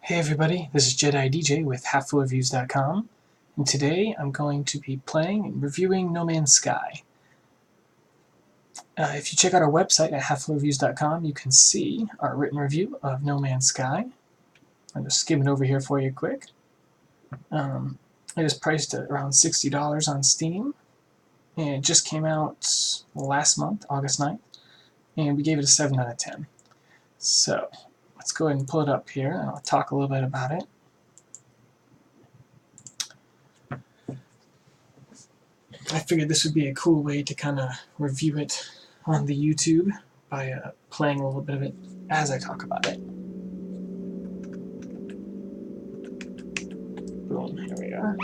Hey everybody, this is J3di with HalfFullReviews.com, and today I'm going to be playing and reviewing No Man's Sky. If you check out our website at HalfFullReviews.com, you can see our written review of No Man's Sky. I'm just skimming over here for you quick. It is priced at around $60 on Steam, and it just came out last month, August 9th, and we gave it a 7 out of 10. So, let's go ahead and pull it up here, and I'll talk a little bit about it. I figured this would be a cool way to kind of review it on the YouTube by playing a little bit of it as I talk about it. Boom, here we are.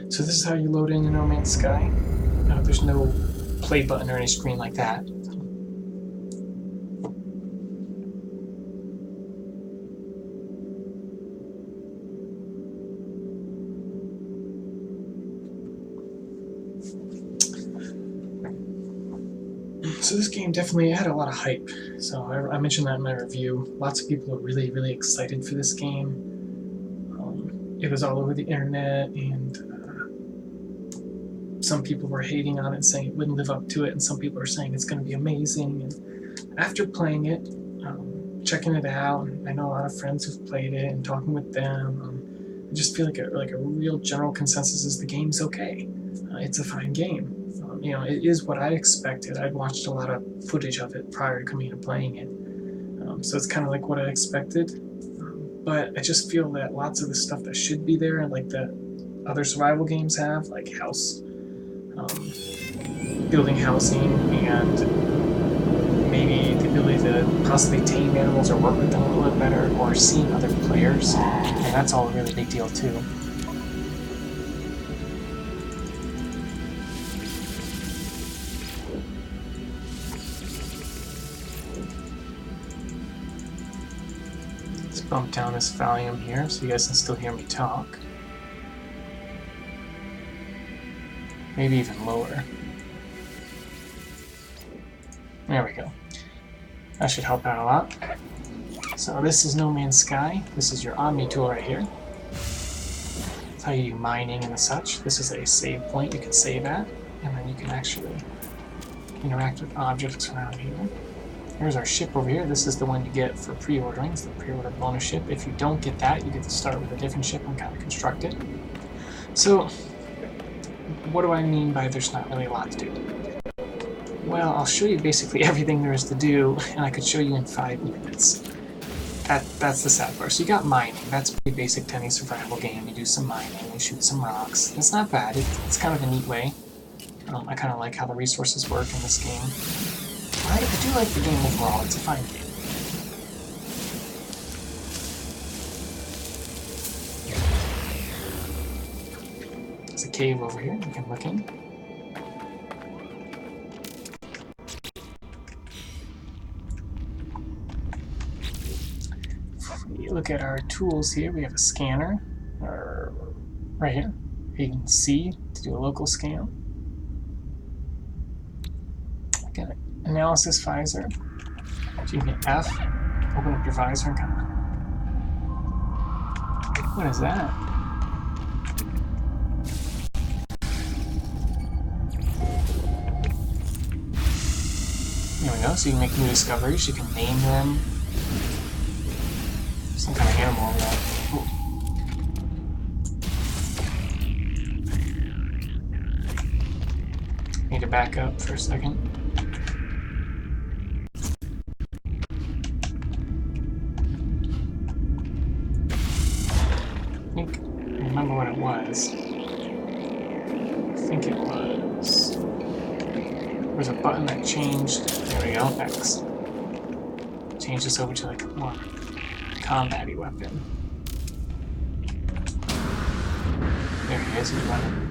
So this is how you load into No Man's Sky. There's no play button or any screen like that. So this game definitely had a lot of hype. So I mentioned that in my review. Lots of people are really, really excited for this game. It was all over the internet, and some people were hating on it, saying it wouldn't live up to it, and some people are saying it's going to be amazing. And after playing it, checking it out, and I know a lot of friends who've played it, and talking with them, I just feel like a real general consensus is the game's okay. It's a fine game. It is what I expected. I'd watched a lot of footage of it prior to coming and playing it, so it's kind of like what I expected. But I just feel that lots of the stuff that should be there, like the other survival games have, like building housing, and maybe the ability to possibly tame animals or work with them a little bit better, or seeing other players, and that's all a really big deal too. Let's bump down this volume here so you guys can still hear me talk. Maybe even lower. There we go. That should help out a lot. So this is No Man's Sky. This is your Omni tool right here. That's how you do mining and such. This is a save point you can save at, and then you can actually interact with objects around here. Here's our ship over here. This is the one you get for pre-ordering. It's the pre-order bonus ship. If you don't get that, you get to start with a different ship and kind of construct it. So, what do I mean by there's not really a lot to do? Well, I'll show you basically everything there is to do, and I could show you in 5 minutes. That's the sad part. So you got mining. That's pretty basic to any survival game. You do some mining, you shoot some rocks. It's not bad. It's kind of a neat way. I kind of like how the resources work in this game. I do like the game overall. It's a fine game. There's a cave over here you can look in. If you look at our tools here, we have a scanner, right here. You can see to do a local scan. Got an analysis visor. So you can hit F, open up your visor and kind of... What is that? There we go, so you can make new discoveries, you can name them. Some kind of animal over there. Ooh. Need to back up for a second. Remember what it was. I think it was... There was a button that changed... There we go, X. Change this over to like a more combat-y weapon. There he is, he's running.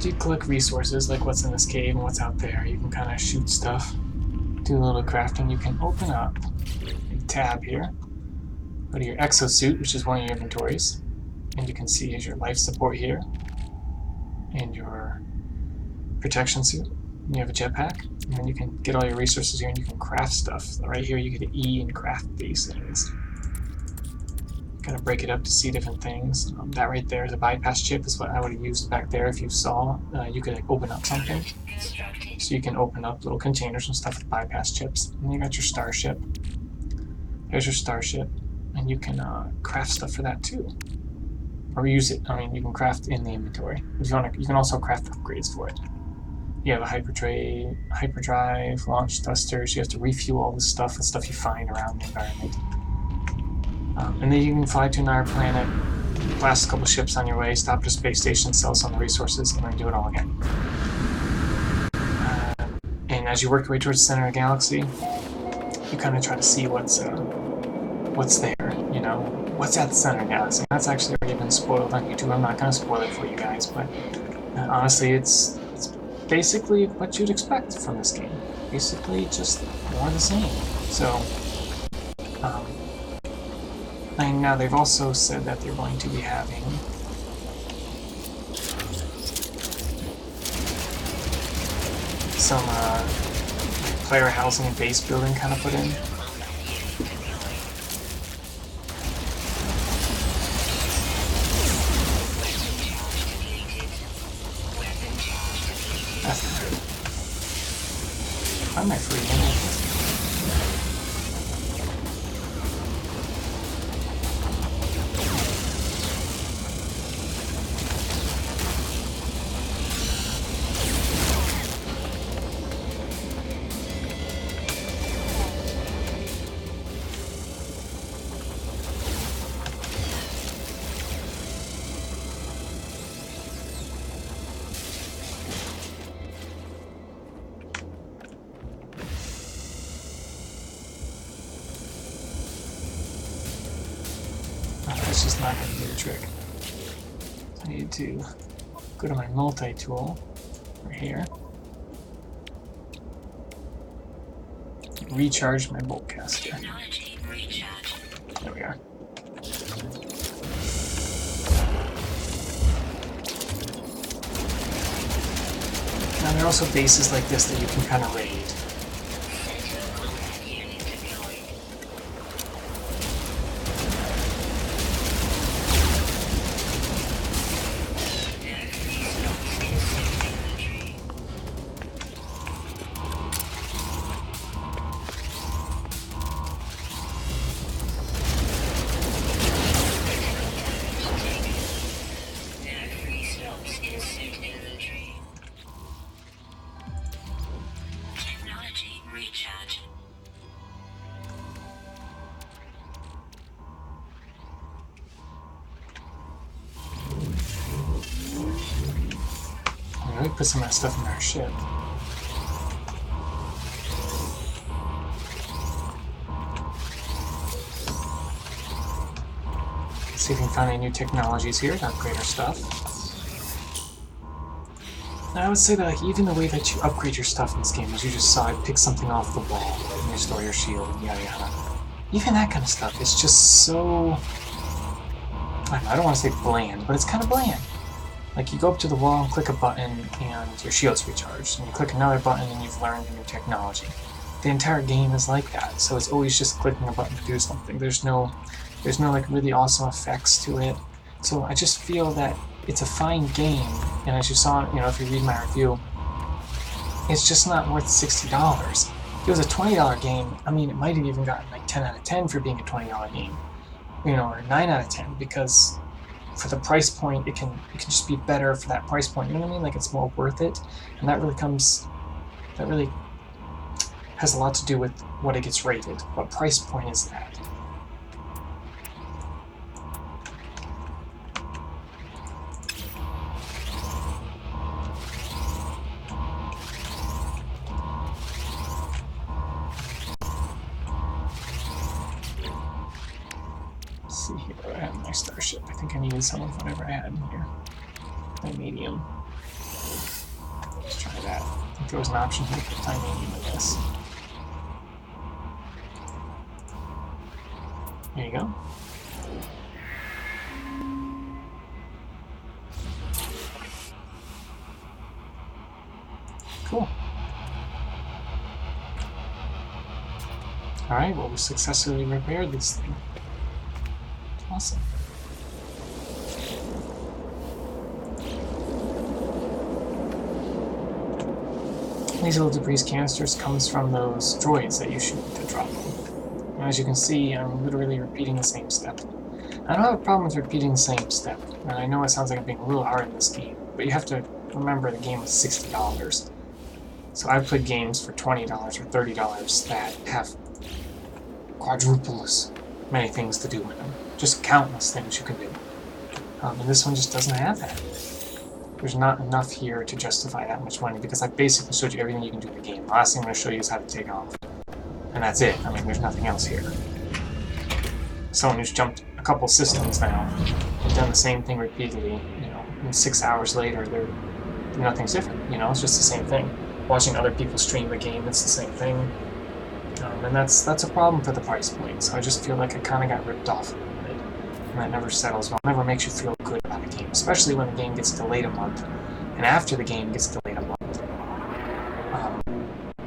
after you collect resources, like what's in this cave and what's out there, you can kind of shoot stuff, do a little crafting. You can open up a tab here, go to your exosuit, which is one of your inventories, and you can see here's your life support here, and your protection suit. And you have a jetpack, and then you can get all your resources here, and you can craft stuff. So right here, you get an E and craft these things. Kind of break it up to see different things. That right there is a bypass chip, is what I would have used back there. If you saw, you could like, open up something. So you can open up little containers and stuff with bypass chips. And you got your starship. Here's your starship, and you can craft stuff for that too, or use it. I mean, you can craft in the inventory. If you want, you can also craft upgrades for it. You have a hyperdrive, launch thrusters. You have to refuel all this stuff with stuff you find around the environment. And then you can fly to another planet, blast a couple ships on your way, stop at a space station, sell some of the resources, and then do it all again. And as you work your way towards the center of the galaxy, you kind of try to see what's there, you know, what's at the center of the galaxy. That's actually already been spoiled on YouTube. I'm not going to spoil it for you guys, but honestly, it's basically what you'd expect from this game. Basically, just more of the same. So, and now they've also said that they're going to be having some player housing and base building kind of put in. That's not good. I'm not free. That's just not going to do the trick. I need to go to my multi-tool right here. Recharge my bolt caster. There we are. Now there are also bases like this that you can kind of raid. We put some of that stuff in our ship. See if we can find any new technologies here to upgrade our stuff. Now, I would say that like even the way that you upgrade your stuff in this game, as you just saw, I pick something off the wall and restore your shield and yada yada. Even that kind of stuff is just so... I don't want to say bland, but it's kind of bland. Like, you go up to the wall and click a button, and your shield's recharged. And you click another button, and you've learned a new technology. The entire game is like that, so it's always just clicking a button to do something. There's no like really awesome effects to it. So I just feel that it's a fine game, and as you saw, you know, if you read my review, it's just not worth $60. If it was a $20 game, I mean, it might have even gotten like 10 out of 10 for being a $20 game, you know, or 9 out of 10, because for the price point, it can just be better for that price point. You know what I mean? Like, it's more worth it, and that really has a lot to do with what it gets rated. What price point is that? Let's see here. I have my starship. I think I needed some of whatever I had in here. My medium. try that. I think there was an option here for titanium, I guess. There you go. Cool. Alright, well, we successfully repaired this thing. Awesome. These little debris canisters comes from those droids that you shoot to drop them. And as you can see, I'm literally repeating the same step. I don't have a problem with repeating the same step, and I know it sounds like I'm being a little hard in this game, but you have to remember the game was $60. So I've played games for $20 or $30 that have quadruple as many things to do in them. Just countless things you can do. And this one just doesn't have that. There's not enough here to justify that much money, because I basically showed you everything you can do in the game. The last thing I'm going to show you is how to take off. And that's it. I mean, there's nothing else here. Someone who's jumped a couple systems now, and done the same thing repeatedly, you know, and 6 hours later, nothing's different, you know, it's just the same thing. Watching other people stream the game, it's the same thing. And that's a problem for the price point, so I just feel like I kind of got ripped off a little bit. And that never settles well, never makes you feel good about a game, especially when the game gets delayed a month. And after the game gets delayed a month,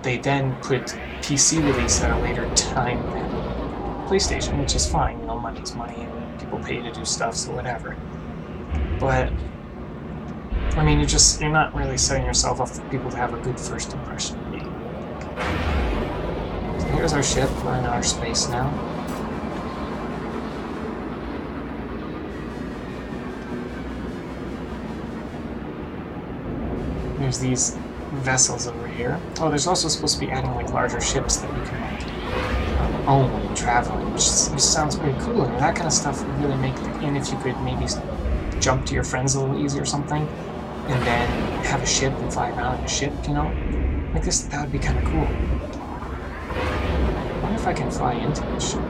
they then put PC release at a later time than PlayStation, which is fine, you know, money's money and people pay to do stuff, so whatever. But I mean, you're not really setting yourself up for people to have a good first impression of the game. So here's our ship, we're in outer space now. There's these vessels over here. Oh, there's also supposed to be adding like larger ships that you can like own and travel in, which sounds pretty cool. And that kind of stuff would really make the game, if you could maybe jump to your friends a little easier or something, and then have a ship and fly around in a ship, you know? Like this, that would be kind of cool. I wonder if I can fly into this ship.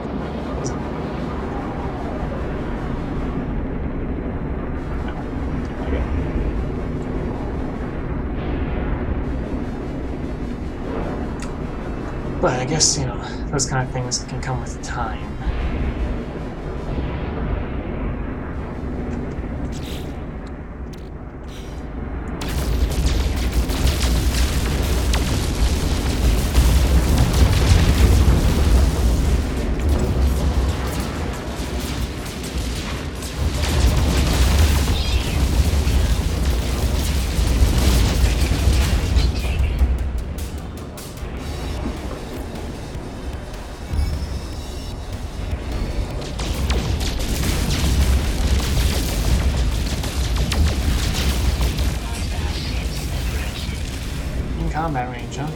But I guess, you know, those kind of things can come with time. Combat range, huh?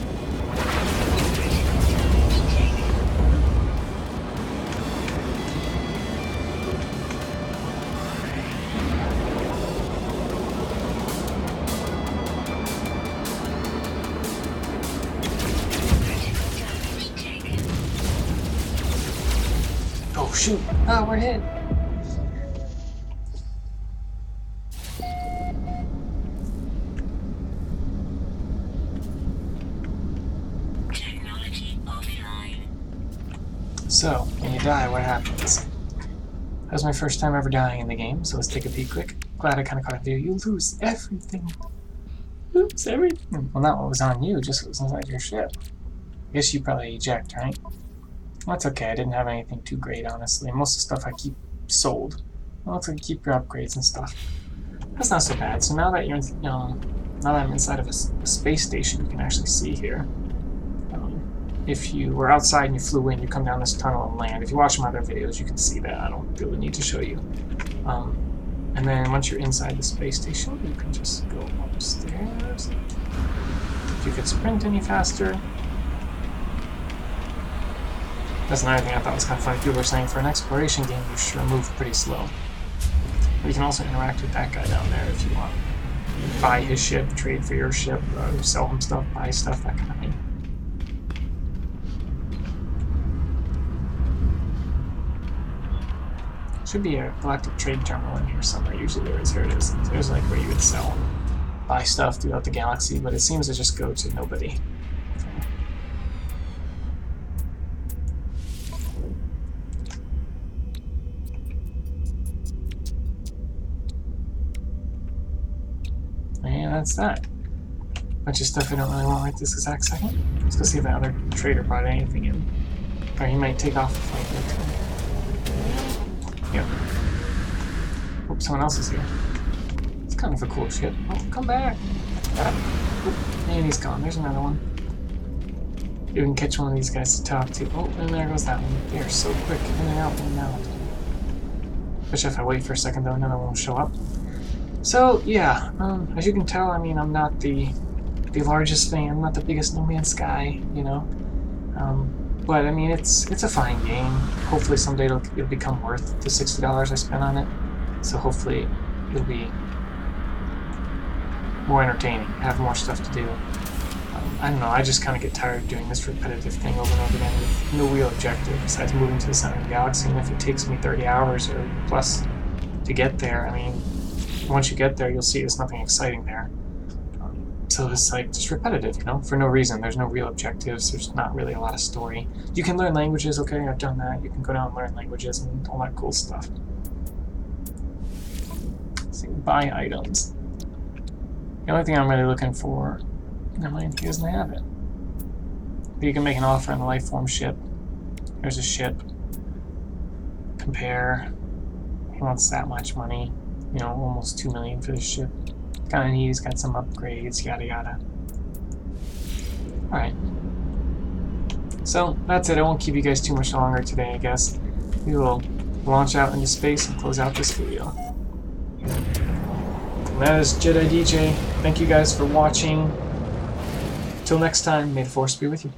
Oh shoot! Oh, we're hit! So, when you die, what happens? That was my first time ever dying in the game, so let's take a peek quick. Glad I kind of caught a video. You lose everything. Lose everything. Well, not what was on you, just what was inside your ship. I guess you probably eject, right? Well, that's okay. I didn't have anything too great, honestly. Most of the stuff I keep sold. Well, looks like you keep your upgrades and stuff. That's not so bad. So now that you're, now that I'm inside of a space station, you can actually see here. If you were outside and you flew in, you come down this tunnel and land. If you watch my other videos, you can see that. I don't feel the need to show you. And then once you're inside the space station, you can just go upstairs. If you could sprint any faster. That's another thing I thought was kind of funny. People were saying for an exploration game, you sure move pretty slow. But you can also interact with that guy down there if you want. Buy his ship, trade for your ship, sell him stuff, buy stuff, that kind of thing. Should be a galactic trade terminal in here somewhere. Usually there is. Here it is. There's like where you would sell buy stuff throughout the galaxy, but it seems to just go to nobody. And that's that. Bunch of stuff I don't really want right this exact second. Let's go see if that other trader brought anything in. Or he might take off the flight there too. Yep. Hope someone else is here. It's kind of a cool ship. Oh, come back! And he's gone. There's another one. You can catch one of these guys to talk to. Oh, and there goes that one. They are so quick. In and out, in and out. Especially if I wait for a second, though, another one will show up. So, yeah. As you can tell, I mean, I'm not the largest fan. I'm not the biggest No Man's Sky, you know. But, I mean, it's a fine game. Hopefully someday it'll become worth the $60 I spent on it. So hopefully it'll be more entertaining, have more stuff to do. I don't know, I just kind of get tired of doing this repetitive thing over and over again with no real objective besides moving to the center of the galaxy. And if it takes me 30 hours or plus to get there, I mean, once you get there, you'll see there's nothing exciting there. So it's like just repetitive, you know, for no reason. There's no real objectives. There's not really a lot of story. You can learn languages, okay, I've done that. You can go down and learn languages and all that cool stuff. So buy items. The only thing I'm really looking for, never mind, he doesn't have it. But you can make an offer on the life form ship. There's a ship. Compare. He wants that much money. You know, almost 2 million for this ship. Kind of neat, he's got some upgrades, yada yada. Alright. So, that's it. I won't keep you guys too much longer today, I guess. We will launch out into space and close out this video. And that is J3di DJ. Thank you guys for watching. Till next time, may the Force be with you.